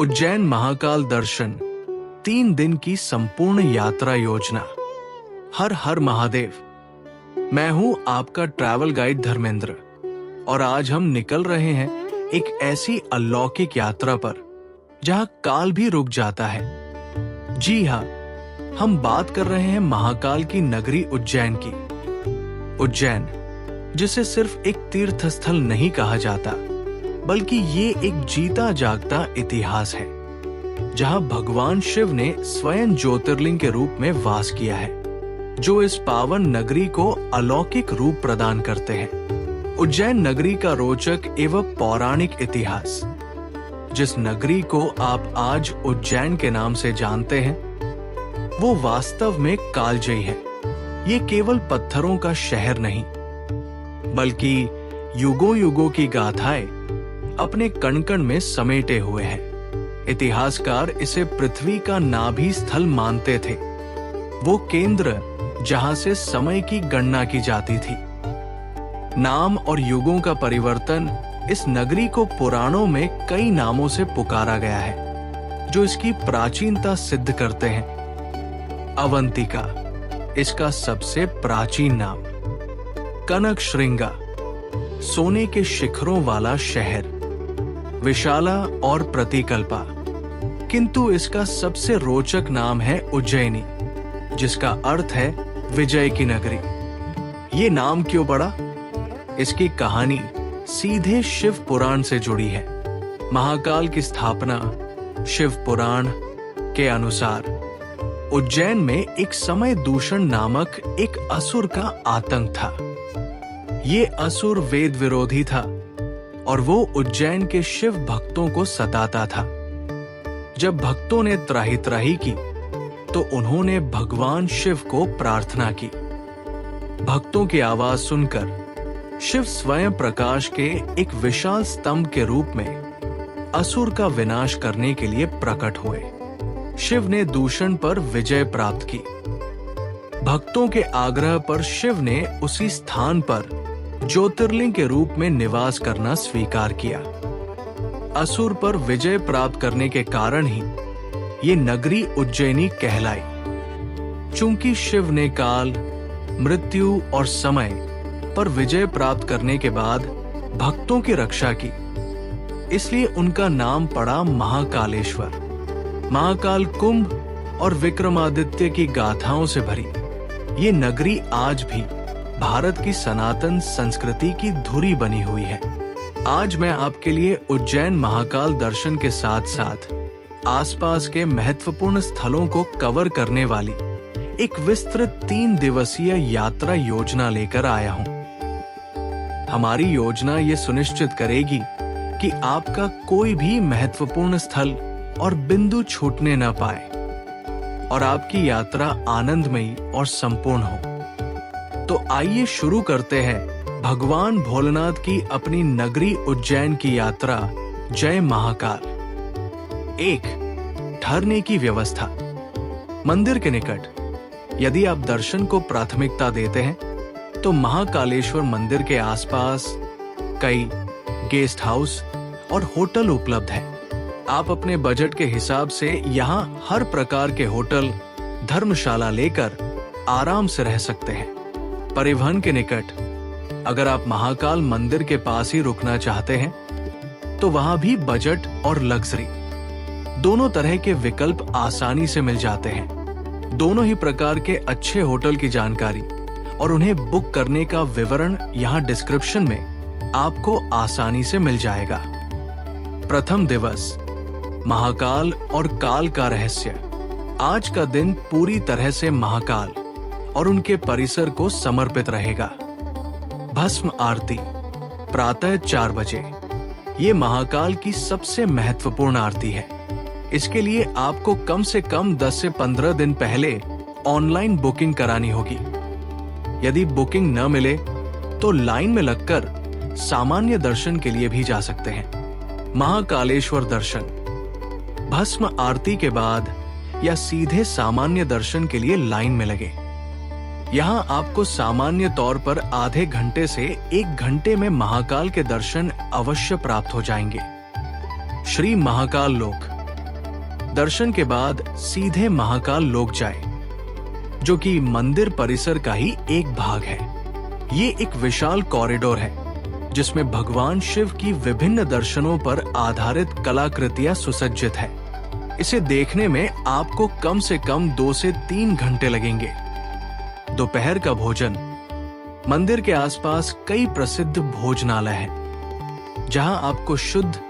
उज्जैन महाकाल दर्शन 3 दिन की संपूर्ण यात्रा योजना। हर हर महादेव। मैं हूं आपका ट्रैवल गाइड धर्मेंद्र और आज हम निकल रहे हैं एक ऐसी अलौकिक यात्रा पर जहां काल भी रुक जाता है। जी हां, हम बात कर रहे हैं महाकाल की नगरी उज्जैन की। उज्जैन, जिसे सिर्फ एक तीर्थ स्थल नहीं कहा जाता, बल्कि ये एक जीता जागता इतिहास है, जहां भगवान शिव ने स्वयं ज्योतिर्लिंग के रूप में वास किया है, जो इस पावन नगरी को अलौकिक रूप प्रदान करते हैं। उज्जैन नगरी का रोचक एवं पौराणिक इतिहास। जिस नगरी को आप आज उज्जैन के नाम से जानते हैं, वो वास्तव में कालजयी है। ये केवल पत्थरों का शहर नहीं, बल्कि युगों युगों की गाथाएं अपने कण कण में समेटे हुए हैं। इतिहासकार इसे पृथ्वी का नाभि स्थल मानते थे, वो केंद्र जहां से समय की गणना की जाती थी। नाम और युगों का परिवर्तन इस नगरी को पुराणों में कई नामों से पुकारा गया है, जो इसकी प्राचीनता सिद्ध करते हैं। अवंतिका इसका सबसे प्राचीन नाम। कनक श्रृंगा, सोने के शिखरों वाला शहर। विशाला और प्रतिकल्पा, किंतु इसका सबसे रोचक नाम है उज्जैनी, जिसका अर्थ है विजय की नगरी। ये नाम क्यों पड़ा? इसकी कहानी सीधे शिव पुराण से जुड़ी है। महाकाल की स्थापना शिव पुराण के अनुसार उज्जैन में एक समय दूषण नामक एक असुर का आतंक था। ये असुर वेद विरोधी था और वो उज्जैन के शिव भक्तों को सताता था। जब भक्तों ने त्राही त्राही की, तो उन्होंने भगवान शिव को प्रार्थना की। भक्तों की आवाज सुनकर शिव स्वयं प्रकाश के एक विशाल स्तंभ के रूप में असुर का विनाश करने के लिए प्रकट हुए। शिव ने दूषण पर विजय प्राप्त की। भक्तों के आग्रह पर शिव ने उसी स्थान पर ज्योतिर्लिंग के रूप में निवास करना स्वीकार किया। असुर पर विजय प्राप्त करने के कारण ही ये नगरी उज्जैनी कहलाई। चूंकि शिव ने काल, मृत्यु और समय पर विजय प्राप्त करने के बाद भक्तों की रक्षा की, इसलिए उनका नाम पड़ा महाकालेश्वर। महाकाल कुंभ और विक्रमादित्य की गाथाओं से भरी ये नगरी आज भी भारत की सनातन संस्कृति की धुरी बनी हुई है। आज मैं आपके लिए उज्जैन महाकाल दर्शन के साथ साथ आसपास के महत्वपूर्ण स्थलों को कवर करने वाली एक विस्तृत 3 दिवसीय यात्रा योजना लेकर आया हूं। हमारी योजना ये सुनिश्चित करेगी कि आपका कोई भी महत्वपूर्ण स्थल और बिंदु छूटने न पाए और आपकी यात्रा आनंदमयी और संपूर्ण हो। तो आइए शुरू करते हैं भगवान भोलेनाथ की अपनी नगरी उज्जैन की यात्रा। जय महाकाल। 1. ठहरने की व्यवस्था। मंदिर के निकट यदि आप दर्शन को प्राथमिकता देते हैं, तो महाकालेश्वर मंदिर के आसपास कई गेस्ट हाउस और होटल उपलब्ध हैं। आप अपने बजट के हिसाब से यहाँ हर प्रकार के होटल, धर्मशाला लेकर आराम से रह सकते हैं। परिवहन के निकट अगर आप महाकाल मंदिर के पास ही रुकना चाहते हैं, तो वहां भी बजट और लग्जरी दोनों तरह के विकल्प आसानी से मिल जाते हैं। दोनों ही प्रकार के अच्छे होटल की जानकारी और उन्हें बुक करने का विवरण यहाँ डिस्क्रिप्शन में आपको आसानी से मिल जाएगा। प्रथम दिवस, महाकाल और काल का रहस्य। आज का दिन पूरी तरह से महाकाल और उनके परिसर को समर्पित रहेगा। भस्म आरती प्रातः 4 बजे। ये महाकाल की सबसे महत्वपूर्ण आरती है। इसके लिए आपको कम से कम 10 से 15 दिन पहले ऑनलाइन बुकिंग करानी होगी। यदि बुकिंग न मिले तो लाइन में लगकर सामान्य दर्शन के लिए भी जा सकते हैं। महाकालेश्वर दर्शन। भस्म आरती के बाद या सीधे सामान्य दर्शन के लिए लाइन में लगे। यहाँ आपको सामान्य तौर पर आधे घंटे से 1 घंटे में महाकाल के दर्शन अवश्य प्राप्त हो जाएंगे। श्री महाकाल लोक दर्शन के बाद सीधे महाकाल लोक जाए, जो कि मंदिर परिसर का ही एक भाग है। ये एक विशाल कॉरिडोर है जिसमें भगवान शिव की विभिन्न दर्शनों पर आधारित कलाकृतियां सुसज्जित है। इसे देखने में आपको कम से कम 2 से 3 घंटे लगेंगे। दोपहर का भोजन। मंदिर के आसपास कई प्रसिद्ध भोजनालय हैं, जहां आपको शुद्ध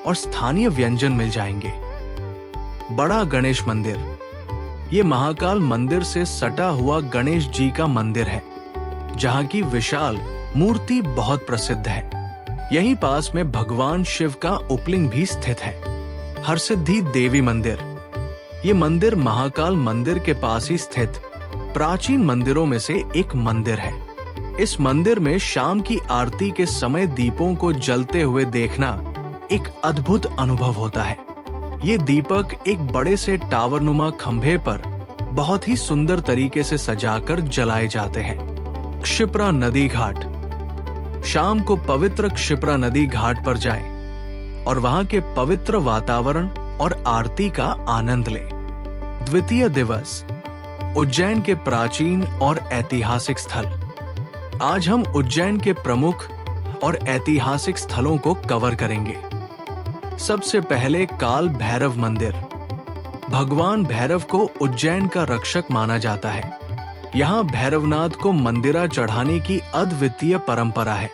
और स्थानीय व्यंजन मिल जाएंगे। बड़ा गणेश मंदिर। ये महाकाल मंदिर से सटा हुआ गणेश जी का मंदिर है, जहां की विशाल मूर्ति बहुत प्रसिद्ध है। यहीं पास में भगवान शिव का उपलिंग भी स्थित है। हरसिद्धि देवी मंदिर। ये मंदिर महाकाल मंदिर के पास ही स्थित प्राचीन मंदिरों में से एक मंदिर है। इस मंदिर में शाम की आरती के समय दीपों को जलते हुए देखना एक अद्भुत अनुभव होता है। ये दीपक एक बड़े से टावरनुमा खंभे पर बहुत ही सुंदर तरीके से सजाकर जलाए जाते हैं। क्षिप्रा नदी घाट। शाम को पवित्र क्षिप्रा नदी घाट पर जाएं और वहां के पवित्र वातावरण और आरती का आनंद लें। द्वितीय दिवस। उज्जैन के प्राचीन और ऐतिहासिक स्थल। आज हम उज्जैन के प्रमुख और ऐतिहासिक स्थलों को कवर करेंगे। सबसे पहले काल भैरव मंदिर। भगवान भैरव को उज्जैन का रक्षक माना जाता है। यहाँ भैरवनाथ को मंदिरा चढ़ाने की अद्वितीय परंपरा है।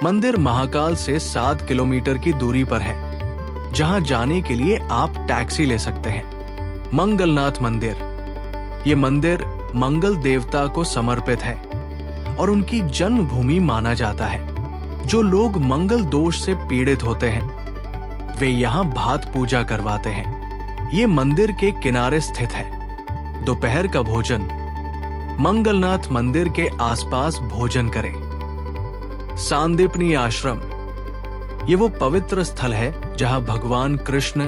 मंदिर महाकाल से 7 किलोमीटर की दूरी पर है, जहाँ जाने के लिए आप टैक्सी ले सकते हैं। मंगलनाथ मंदिर। ये मंदिर मंगल देवता को समर्पित है और उनकी जन्मभूमि माना जाता है। जो लोग मंगल दोष से पीड़ित होते हैं, वे यहाँ भात पूजा करवाते हैं। ये मंदिर के किनारे स्थित है। दोपहर का भोजन। मंगलनाथ मंदिर के आसपास भोजन करें। सांदीपनी आश्रम। ये वो पवित्र स्थल है जहाँ भगवान कृष्ण,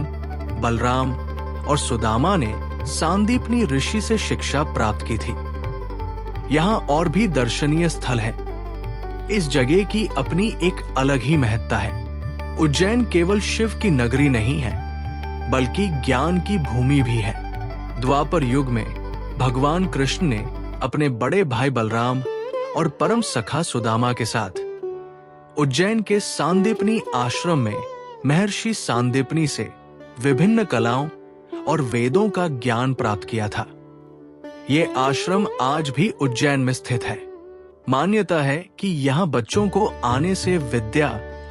बलराम और सुदामा ने सांदीपनी ऋषि से शिक्षा प्राप्त की थी। यहाँ और भी दर्शनीय स्थल है। इस जगह की अपनी एक अलग ही महत्ता है। उज्जैन केवल शिव की नगरी नहीं है, बल्कि ज्ञान की भूमि भी है। द्वापर युग में भगवान कृष्ण ने अपने बड़े भाई बलराम और परम सखा सुदामा के साथ उज्जैन के सांदीपनी आश्रम में महर्षि सांदीपनी से विभिन्न कलाओं और वेदों का ज्ञान प्राप्त किया था। ये आश्रम आज भी उज्जैन में स्थित है। मान्यता है कि यहाँ बच्चों को आने से विद्या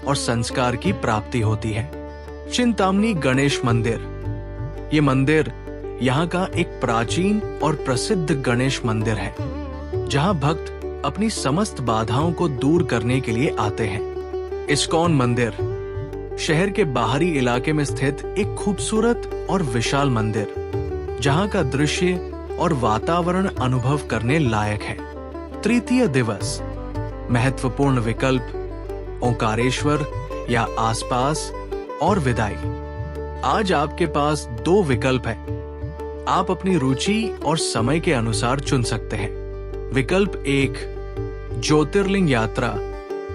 और संस्कार की प्राप्ति होती है। चिंतामणी गणेश मंदिर। ये मंदिर यहाँ का एक प्राचीन और प्रसिद्ध गणेश मंदिर है, जहाँ भक्त अपनी समस्त बाधाओं को दूर करने के लिए आते हैं। इस्कॉन मंदिर। शहर के बाहरी इलाके में स्थित एक खूबसूरत और विशाल मंदिर, जहाँ का दृश्य और वातावरण अनुभव करने लायक है। तृतीय दिवस। महत्वपूर्ण विकल्प। ओंकारेश्वर या आसपास और विदाई। आज आपके पास 2 विकल्प हैं। आप अपनी रुचि और समय के अनुसार चुन सकते हैं। विकल्प 1, ज्योतिर्लिंग यात्रा,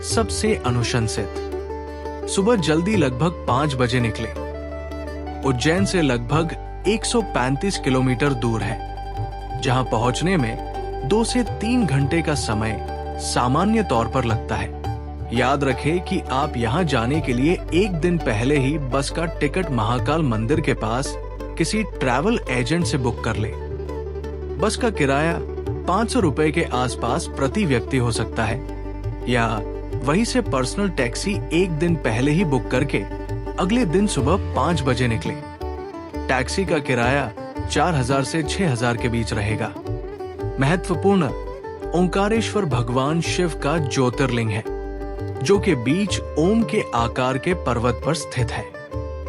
सबसे अनुशंसित। सुबह जल्दी लगभग 5 बजे निकले। उज्जैन से लगभग 135 किलोमीटर दूर है, जहां पहुंचने में 2 से 3 घंटे का समय सामान्य तौर पर लगता है। याद रखें कि आप यहां जाने के लिए एक दिन पहले ही बस का टिकट महाकाल मंदिर के पास किसी ट्रैवल एजेंट से बुक कर ले। बस का किराया 500 रुपए के आसपास प्रति व्यक्ति हो सकता है, या वहीं से पर्सनल टैक्सी एक दिन पहले ही बुक करके अगले दिन सुबह 5 बजे निकले। टैक्सी का किराया 4000 से 6000 के बीच रहेगा। महत्वपूर्ण, ओंकारेश्वर भगवान शिव का ज्योतिर्लिंग है, जो के बीच ओम के आकार के पर्वत पर स्थित है।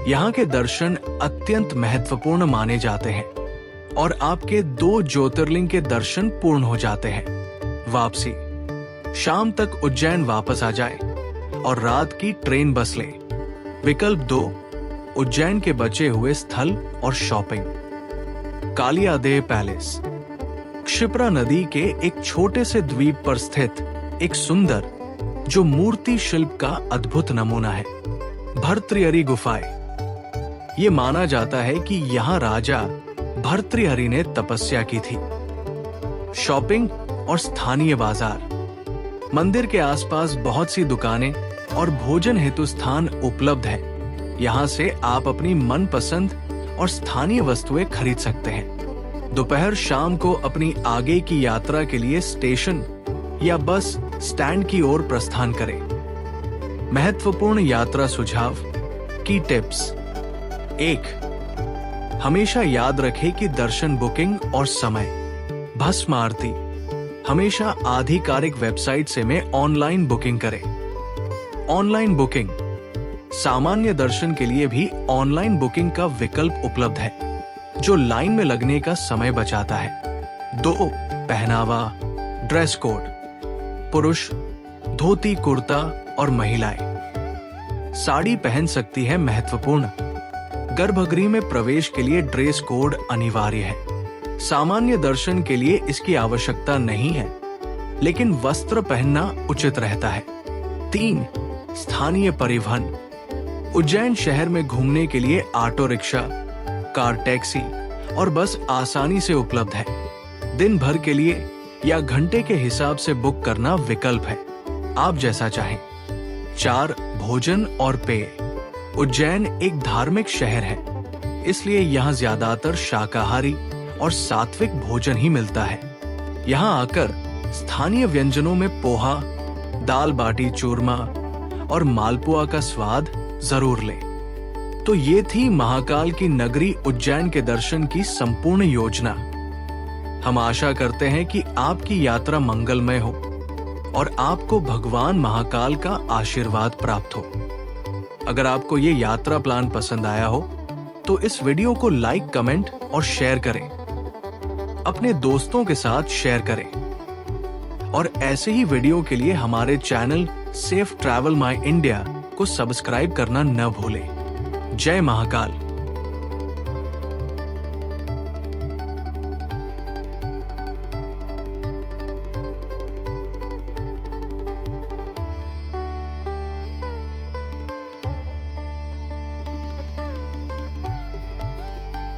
यहाँ के दर्शन अत्यंत महत्वपूर्ण माने जाते हैं और आपके 2 ज्योतिर्लिंग के दर्शन पूर्ण हो जाते हैं। वापसी। शाम तक उज्जैन वापस आ जाए और रात की ट्रेन बस ले। विकल्प 2, उज्जैन के बचे हुए स्थल और शॉपिंग। कालियादेह पैलेस। क्षिप्रा नदी के एक छोटे से द्वीप पर स्थित एक सुंदर जो मूर्ति शिल्प का अद्भुत नमूना है। भर्तृहरि गुफाएं। ये माना जाता है कि यहाँ राजा भर्तृहरि ने तपस्या की थी। शॉपिंग और स्थानीय बाजार। मंदिर के आसपास बहुत सी दुकानें और भोजन हेतु स्थान उपलब्ध है। यहाँ से आप अपनी मनपसंद और स्थानीय वस्तुएं खरीद सकते हैं। दोपहर शाम को अपनी आगे की यात्रा के लिए स्टेशन या बस स्टैंड की ओर प्रस्थान करें। महत्वपूर्ण यात्रा सुझाव की टिप्स। 1. हमेशा याद रखें कि दर्शन बुकिंग और समय। भस्म आरती हमेशा आधिकारिक वेबसाइट से में ऑनलाइन बुकिंग करें। Online booking. सामान्य दर्शन के लिए भी ऑनलाइन बुकिंग का विकल्प उपलब्ध है, जो लाइन में लगने का समय बचाता है। 2. पहनावा ड्रेस कोड। पुरुष धोती कुर्ता और महिलाएं साड़ी पहन सकती है। महत्वपूर्ण। गर्भगृह में प्रवेश के लिए ड्रेस कोड अनिवार्य है। सामान्य दर्शन के लिए इसकी आवश्यकता नहीं है, लेकिन वस्त्र पहनना उचित रहता है। 3. स्थानीय परिवहन। उज्जैन शहर में घूमने के लिए ऑटो रिक्शा, कार टैक्सी और बस आसानी से उपलब्ध है। दिन भर के लिए या घंटे के हिसाब से बुक करना विकल्प है, आप जैसा चाहें। 4. भोजन और पेय। उज्जैन एक धार्मिक शहर है, इसलिए यहाँ ज्यादातर शाकाहारी और सात्विक भोजन ही मिलता है। यहाँ आकर स्थानीय व्यंजनों में पोहा, दाल बाटी चूरमा और मालपुआ का स्वाद जरूर लें। तो ये थी महाकाल की नगरी उज्जैन के दर्शन की संपूर्ण योजना। हम आशा करते हैं कि आपकी यात्रा मंगलमय हो और आपको भगवान महाकाल का आशीर्वाद प्राप्त हो। अगर आपको ये यात्रा प्लान पसंद आया हो तो इस वीडियो को लाइक, कमेंट और शेयर करें। अपने दोस्तों के साथ शेयर करें और ऐसे ही वीडियो के लिए हमारे चैनल सेफ ट्रैवल माई इंडिया को सब्सक्राइब करना न भूलें। जय महाकाल।